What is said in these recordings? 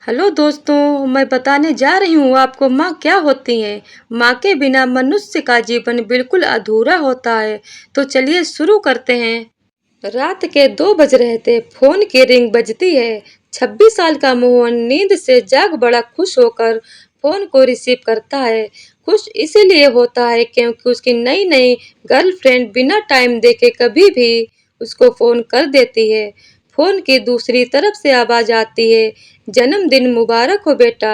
Hello दोस्तों, मैं बताने जा रही हूँ आपको माँ क्या होती हैं। माँ के बिना मनुष्य का जीवन बिल्कुल अधूरा होता है। तो चलिए शुरू करते हैं। रात के 2 बज रहे थे, फोन की रिंग बजती है। 26 साल का मोहन नींद से जाग बड़ा खुश होकर फोन को रिसीव करता है। खुश इसीलिए होता है क्योंकि उसकी नई नई गर्लफ्रेंड बिना टाइम देखे कभी भी उसको फोन कर देती है। फोन की दूसरी तरफ से आवाज आती है, जन्मदिन मुबारक हो बेटा।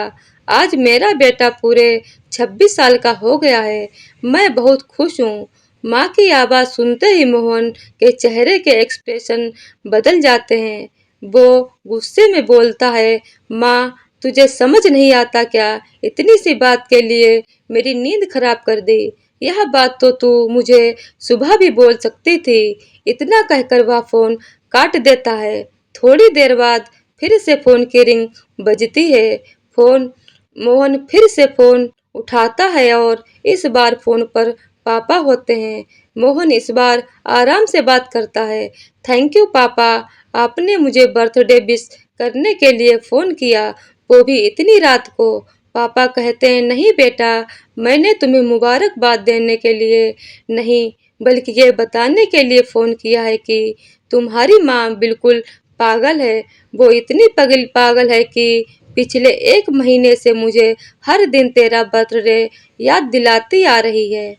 आज मेरा बेटा पूरे 26 साल का हो गया है। मैं बहुत खुश हूँ। माँ की आवाज सुनते ही मोहन के चेहरे के एक्सप्रेशन बदल जाते हैं। वो गुस्से में बोलता है, माँ तुझे समझ नहीं आता क्या? इतनी सी बात के लिए मेरी नींद खराब कर दी। यह बात तो तू मुझे सुबह भी बोल सकती थी। इतना कहकर वह फोन काट देता है। थोड़ी देर बाद फिर से फोन की रिंग बजती है। फोन मोहन फिर से फोन उठाता है और इस बार फोन पर पापा होते हैं। मोहन इस बार आराम से बात करता है। थैंक यू पापा, आपने मुझे बर्थडे विश करने के लिए फोन किया, वो भी इतनी रात को। पापा कहते हैं, नहीं बेटा, मैंने तुम्हें मुबारकबाद देने के लिए नहीं बल्कि ये बताने के लिए फोन किया है कि तुम्हारी माँ बिल्कुल पागल है। वो इतनी पागल है कि पिछले 1 महीने से मुझे हर दिन तेरा बर्थडे याद दिलाती आ रही है।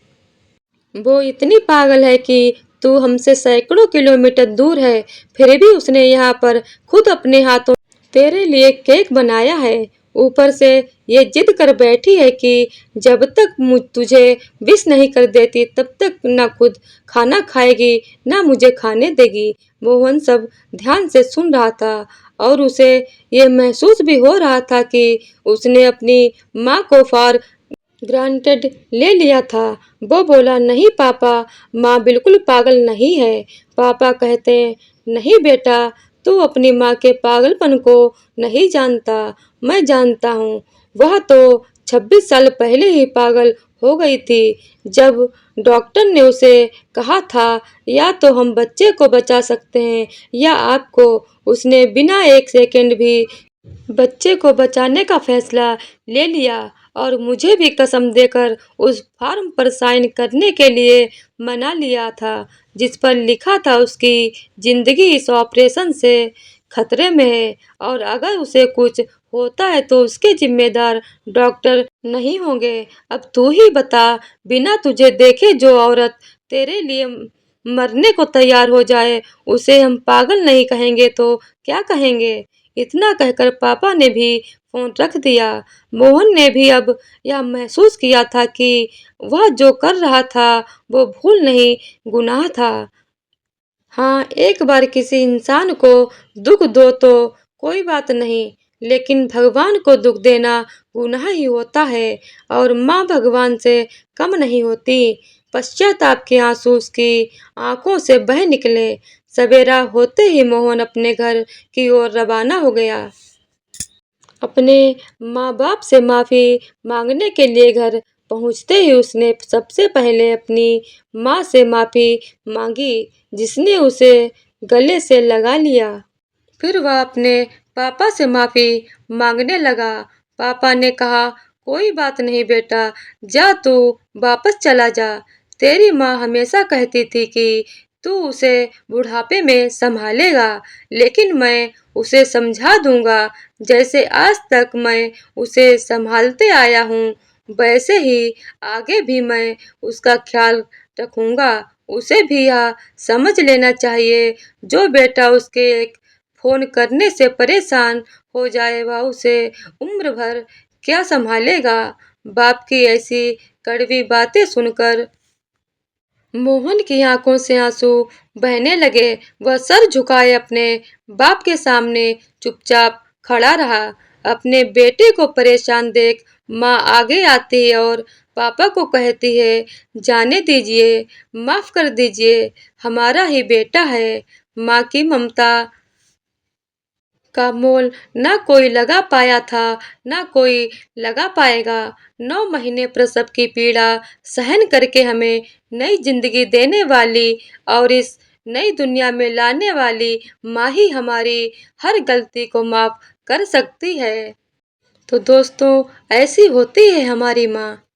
वो इतनी पागल है कि तू हमसे सैकड़ों किलोमीटर दूर है, फिर भी उसने यहाँ पर खुद अपने हाथों तेरे लिए केक बनाया है। ऊपर से ये जिद कर बैठी है कि जब तक मुझ तुझे विश नहीं कर देती तब तक ना खुद खाना खाएगी ना मुझे खाने देगी। मोहन सब ध्यान से सुन रहा था और उसे ये महसूस भी हो रहा था कि उसने अपनी माँ को फॉर ग्रांटेड ले लिया था। वो बोला, नहीं पापा, माँ बिल्कुल पागल नहीं है। पापा कहते, नहीं बेटा, तू अपनी माँ के पागलपन को नहीं जानता। मैं जानता हूँ। वह तो 26 साल पहले ही पागल हो गई थी जब डॉक्टर ने उसे कहा था या तो हम बच्चे को बचा सकते हैं या आपको। उसने बिना 1 सेकंड भी बच्चे को बचाने का फैसला ले लिया और मुझे भी कसम देकर उस फॉर्म पर साइन करने के लिए मना लिया था जिस पर लिखा था उसकी जिंदगी इस ऑपरेशन से खतरे में है और अगर उसे कुछ होता है तो उसके जिम्मेदार डॉक्टर नहीं होंगे। अब तू ही बता, बिना तुझे देखे जो औरत तेरे लिए मरने को तैयार हो जाए उसे हम पागल नहीं कहेंगे तो क्या कहेंगे? इतना कहकर पापा ने भी फोन रख दिया। मोहन ने भी अब यह महसूस किया था कि वह जो कर रहा था वो भूल नहीं, गुनाह था। हाँ, एक बार किसी इंसान को दुख दो तो कोई बात नहीं, लेकिन भगवान को दुख देना गुनाह ही होता है और माँ भगवान से कम नहीं होती। पश्चाताप के आंसू उसकी आंखों से बह निकले। सवेरा होते ही मोहन अपने घर की ओर रवाना हो गया। अपने माँ बाप से माफ़ी मांगने के लिए घर पहुँचते ही उसने सबसे पहले अपनी माँ से माफ़ी मांगी, जिसने उसे गले से लगा लिया। फिर वह अपने पापा से माफ़ी मांगने लगा। पापा ने कहा, कोई बात नहीं बेटा, जा तू वापस चला जा। तेरी माँ हमेशा कहती थी कि तू उसे बुढ़ापे में संभालेगा, लेकिन मैं उसे समझा दूंगा। जैसे आज तक मैं उसे संभालते आया हूँ वैसे ही आगे भी मैं उसका ख्याल रखूंगा। उसे भी यह समझ लेना चाहिए, जो बेटा उसके एक फोन करने से परेशान हो जाए वह उसे उम्र भर क्या संभालेगा। बाप की ऐसी कड़वी बातें सुनकर मोहन की आंखों से आंसू बहने लगे। वह सर झुकाए अपने बाप के सामने चुपचाप खड़ा रहा। अपने बेटे को परेशान देख माँ आगे आती है और पापा को कहती है, जाने दीजिए, माफ कर दीजिए, हमारा ही बेटा है। माँ की ममता का मोल ना कोई लगा पाया था, ना कोई लगा पाएगा। 9 महीने प्रसव की पीड़ा सहन करके हमें नई जिंदगी देने वाली और इस नई दुनिया में लाने वाली माँ ही हमारी हर गलती को माफ कर सकती है। तो दोस्तों, ऐसी होती है हमारी माँ।